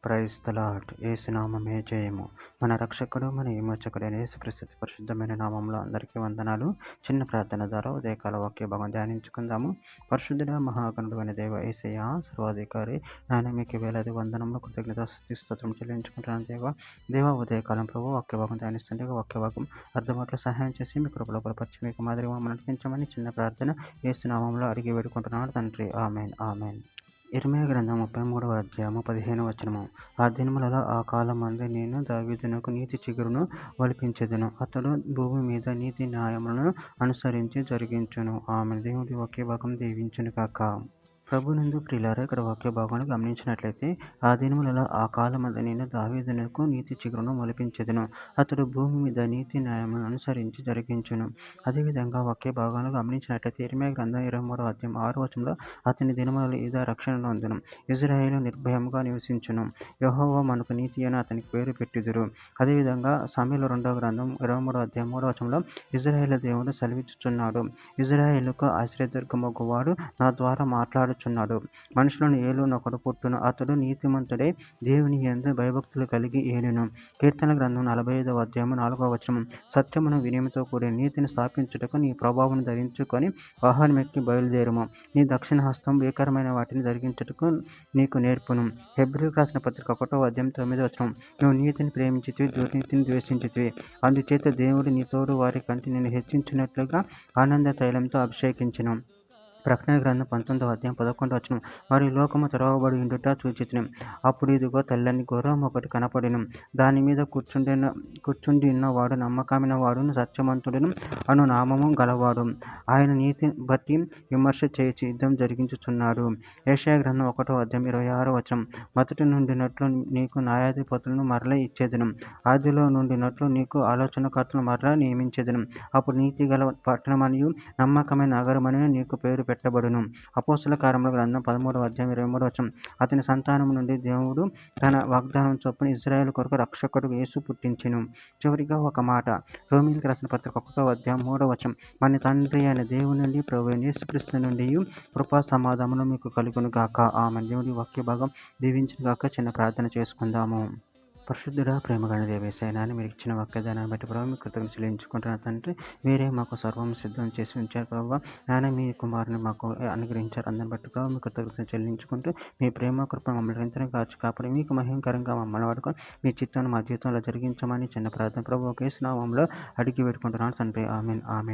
Praise the lord. యేసు నామమే జయము. మన రక్షకుడు మన విమోచకుడైన యేసుక్రీస్తు పరిశుద్ధమైన నామంలో అందరికీ వందనాలు. చిన్న ప్రార్థన ద్వారా ఉదయకాల వాక్య భాగం ధ్యానించుకుందాము. పరిశుద్ధుడ మహాగణుడు అనే దేవ యేసయ్య సర్వాధికారి నాయన మీకు వేలాది వందనంలో కృతజ్ఞత స్తోత్రం చెల్లించుకుంటున్నాను దేవ ఉదయకాలం ప్రభు వాక్య భాగం ధ్యానిస్తుంటే వాక్య భాగం అర్థమట్లో సహాయం చేసి మీ కృపలో బలపరిచి మీకు మాదిరిగా మమ్మల్ని నడిపించమని చిన్న ప్రార్థన యేసు నామంలో అడిగి వేడుకుంటున్నాను తండ్రి. Amen amen. ఇర్మీయా గ్రంథం 33వ అధ్యాయము 15వ వచనము. ఆ దినములలో ఆ కాలమందు నేను దావీదునకు నీతి చిగురును ఒలిపించెదను, అతడు భూమి మీద నీతి న్యాయములను అనుసరించి జరిగించును. ఆమె దేవుడి ఒకే భాగం దీవించును కాక. ప్రభునందు ప్రియులారా, ఇక్కడ వాక్య భాగాన్ని గమనించినట్లయితే ఆ దినములలో ఆ కాలమందు నేను దావీదునకు నీతి చిగురును మొలిపించెదను, అతడు భూమి మీద నీతి న్యాయములను అనుసరించి జరిగించును. అదేవిధంగా వాక్య భాగాలను గమనించినట్లయితే ఇర్మీయా గ్రంథం 23వ అధ్యాయం 6వ వచనంలో అతని దినములలో యూదా రక్షణ నొందును, ఇజ్రాయేలు నిర్భయముగా నివసించును, యెహోవా మనకు నీతి అని అతనికి పేరు పెట్టిదురు. అదేవిధంగా సమూయేలు 2వ గ్రంథం 23వ అధ్యాయం 3వ వచనంలో ఇజ్రాయేలు దేవుడు సెలవిచ్చుచున్నాడు, ఇజ్రాయేలుకు ఆశ్రయదుర్గమగువాడు నా ద్వారా మాట్లాడుచున్నాడు, మనుషులను ఏలునొకడు పుట్టును, అతడు నీతిమంతుడై దేవుని యందు భయభక్తులు కలిగి ఏలును. కీర్తన గ్రంథం 45వ అధ్యాయం 4వ వచనం. సత్యమును వినయముతో కూడిన నీతిని స్థాపించుటకు నీ ప్రభావం ధరించుకొని వాహనమెక్కి బయలుదేరుము, నీ దక్షిణ హస్తం భీకరమైన వాటిని జరిగించుటకు నీకు నేర్పును. హెబ్రీయులకు రాసిన పత్రిక 1వ అధ్యాయం 9వ వచనం. నువ్వు నీతిని ప్రేమించితివి, దుర్నీతిని ద్వేషించితివి, అందుచేత దేవుడు నీ తోడు వారి కంటే నిన్ను హెచ్చించినట్లుగా ఆనంద తైలంతో అభిషేకించును. ప్రకటన గ్రంథం 19వ అధ్యాయం 11వ వచనం. మరియు లోకము తెరవబడి ఉండుట చూచితిని, అప్పుడు ఇదిగో తెల్లని గుర్రం ఒకటి కనపడెను, దాని మీద కూర్చుండి ఉన్నవాడు నమ్మకమైన వాడును సత్యవంతుడును అను నామము గలవాడు, ఆయన నీతి బట్టి విమర్శ చేసి యుద్ధం జరిగించుచున్నాడు. యెషయా గ్రంథం 1వ అధ్యాయం 26వ వచనం. మొదటి నుండినట్లు నీకు న్యాయాధిపతులను మరల ఇచ్చేదను, ఆదిలో నుండినట్లు నీకు ఆలోచనకర్తలను మరల నియమించేదను, అప్పుడు నీతి గల పట్టణమనియు నమ్మకమైన నగరమనియు నీకు పేరు పెట్టబడును. అపోస్తల కార్యముల గ్రంథం 13వ అధ్యాయం 23వ వచనం. అతని సంతానము నుండి దేవుడు తన వాగ్దానం చొప్పున ఇశ్రాయేలు కొరకు రక్షకుడు యేసు పుట్టించెను. చివరిగా ఒక మాట, రోమీయులకు రాసిన పత్రిక 1వ అధ్యాయం 3వ వచనం. మన తండ్రి అయిన దేవుని నుండి ప్రభువైన యేసుక్రీస్తు నుండి కృపా సమాధానములు మీకు కలుగును గాక. ఆమె దేవుడి వాక్య భాగం దీవించును గాక. చిన్న ప్రార్థన చేసుకుందాము. పరిశుద్ధుడా ప్రేమగల దేవేశైనా మీరు ఇచ్చిన వాక్యదానాన్ని బట్టి ప్రభావ మీకు కృతజ్ఞతలు చెల్లించుకుంటున్న తండ్రి. మీరే మాకు సర్వం సిద్ధం చేసి ఉంచారు ప్రభావ. నాయన మీ కుమారుని మాకు అనుగ్రహించారు, అందరిని బట్టి ప్రభావ మీకు కృతజ్ఞతలు చెల్లించుకుంటూ మీ ప్రేమ కృప మమ్మల్ని నిరంతరం కాచి కాపాడి మీకు మహిమకరంగా మమ్మల్ని వాడుకొని మీ చిత్తాన్ని మా జీవితంలో జరిగించమని చిన్న ప్రార్థన ప్రభావ యేసు నామములో అడిగి పెట్టుకుంటున్నాను తండ్రి. Amen amen.